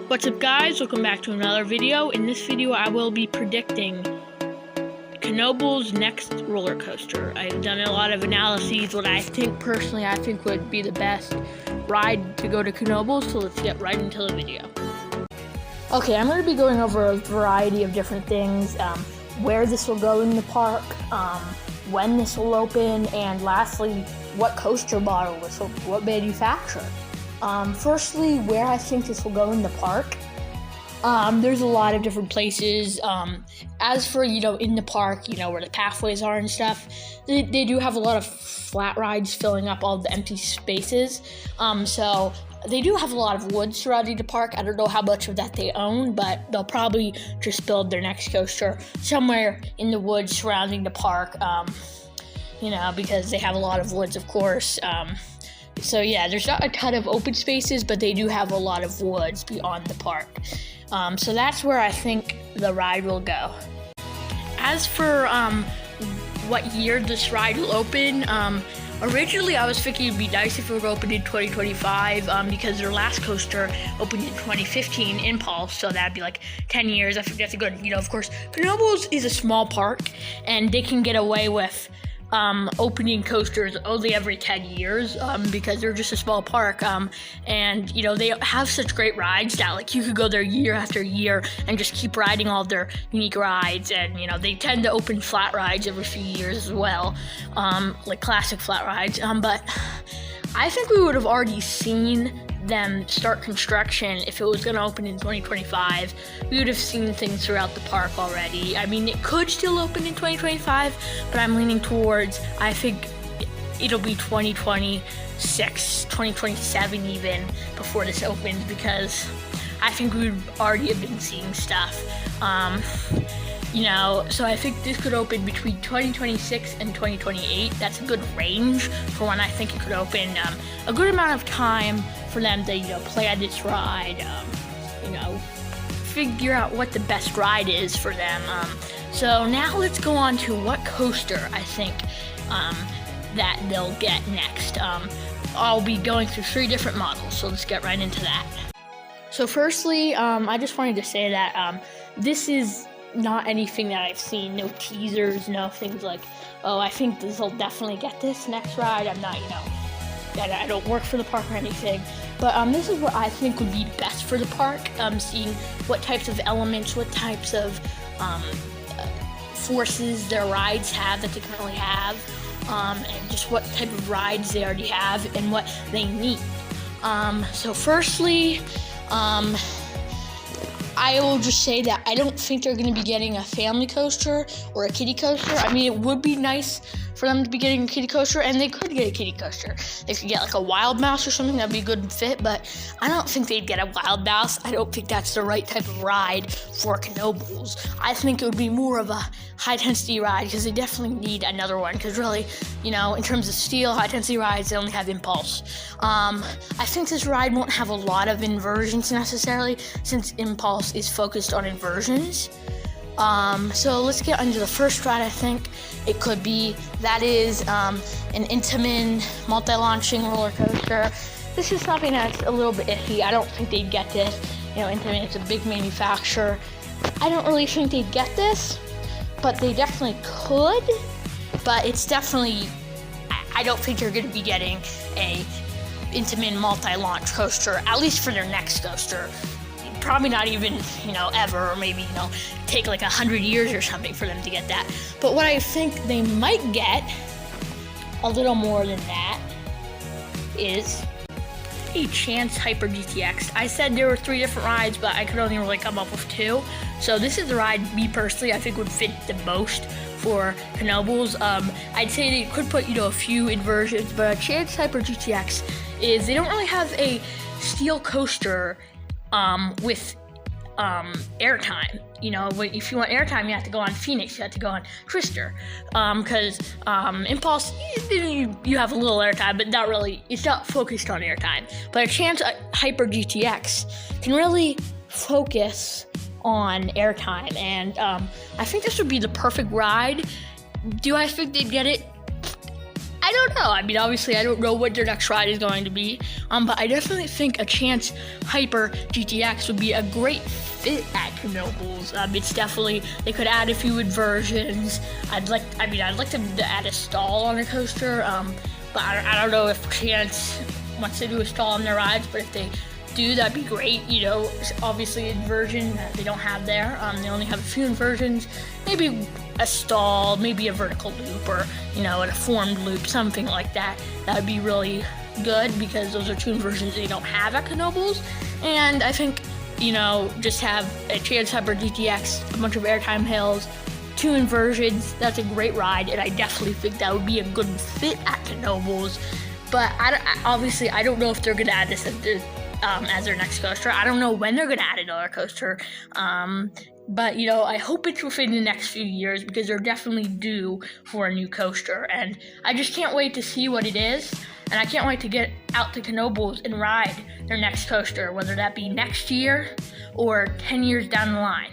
What's up, guys? Welcome back to another video. In this video I will be predicting Knoebels' next roller coaster. I've done a lot of analyses what I think would be the best ride to go to Knoebels, so let's get right into the video. Okay, I'm going to be going over a variety of different things, where this will go in the park, when this will open, and lastly, what coaster model this will, what manufacturer. Firstly, where I think this will go in the park. There's a lot of different places. As for, in the park, where the pathways are and stuff, they do have a lot of flat rides filling up all the empty spaces. So they do have a lot of wood surrounding the park. I don't know how much of that they own, but they'll probably just build their next coaster somewhere in the woods surrounding the park, because they have a lot of woods, of course. So yeah, there's not a ton of open spaces, but they do have a lot of woods beyond the park. So that's where I think the ride will go. As for what year this ride will open, originally I was thinking it'd be nice if it would open in 2025, because their last coaster opened in 2015, Impulse, so that'd be like 10 years. I think that's a good, of course, Knoebels is a small park, and they can get away with opening coasters only every 10 years, because they're just a small park, and they have such great rides that you could go there year after year and just keep riding all of their unique rides. And they tend to open flat rides every few years as well, like classic flat rides, but I think we would have already seen them start construction. If it was going to open in 2025, we would have seen things throughout the park already. I mean, it could still open in 2025, but I'm leaning towards, I think it'll be 2026, 2027 even, before this opens, because I think we would already have been seeing stuff. So I think this could open between 2026 and 2028. That's a good range for when I think it could open. A good amount of time for them to, plan this ride, figure out what the best ride is for them. So now let's go on to what coaster I think that they'll get next. I'll be going through 3 different models, so let's get right into that. So firstly, I just wanted to say that this is not anything that I've seen, no teasers, no things like, oh, I think this will definitely get this next ride. I'm not, I don't work for the park or anything, but this is what I think would be best for the park, seeing what types of elements, what types of forces their rides have that they currently have, and just what type of rides they already have and what they need. So firstly, I will just say that I don't think they're going to be getting a family coaster or a kiddie coaster. I mean, it would be nice for them to be getting a kiddie coaster, and they could get a kiddie coaster. They could get a Wild Mouse or something. That'd be a good fit, but I don't think they'd get a Wild Mouse. I don't think that's the right type of ride for Knoebels. I think it would be more of a high-intensity ride, because they definitely need another one, because really, in terms of steel, high-intensity rides, they only have Impulse. I think this ride won't have a lot of inversions necessarily, since Impulse is focused on inversions. So let's get into the first ride. I think it could be, that is an Intamin multi-launching roller coaster. This is something that's a little bit iffy. I don't think they'd get this. Intamin is a big manufacturer. I don't really think they'd get this, but they definitely could. But it's definitely, I don't think they're going to be getting a Intamin multi-launch coaster, at least for their next coaster. Probably not even, ever, or maybe, take 100 years or something for them to get that. But what I think they might get, a little more than that, is a Chance Hyper GTX. I said there were 3 different rides, but I could only really come up with 2. So this is the ride, me personally, I think would fit the most for Knoebels. I'd say they could put, a few inversions, but a Chance Hyper GTX is, they don't really have a steel coaster with airtime. If you want airtime, you have to go on Phoenix, you have to go on Twister, because Impulse, you have a little airtime, but not really, it's not focused on airtime. But a Chance Hyper GTX can really focus on airtime, and I think this would be the perfect ride. Do I think they'd get it? I don't know. I mean, obviously, I don't know what their next ride is going to be. But I definitely think a Chance Hyper GTX would be a great fit at Knoebels. It's definitely, they could add a few inversions. I'd like them to add a stall on the coaster. But I don't know if Chance wants to do a stall on their rides, but if they do, that'd be great. You know, obviously inversion they don't have there. They only have a few inversions. Maybe a stall, maybe a vertical loop, or you know, a deformed loop, something like that. That would be really good because those are two inversions they don't have at Knoebels. And I think, you know, just have a Chance Hyper GTX, a bunch of airtime hills, two inversions. That's a great ride, and I definitely think that would be a good fit at Knoebels. But obviously, I don't know if they're gonna add this as their next coaster. I don't know when they're gonna add another coaster. But you know, I hope it's within the next few years because they're definitely due for a new coaster, and I just can't wait to see what it is, and I can't wait to get out to Knoebels and ride their next coaster, whether that be next year or 10 years down the line.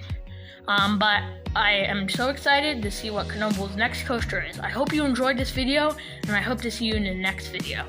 But I am so excited to see what Knoebels' next coaster is. I hope you enjoyed this video, and I hope to see you in the next video.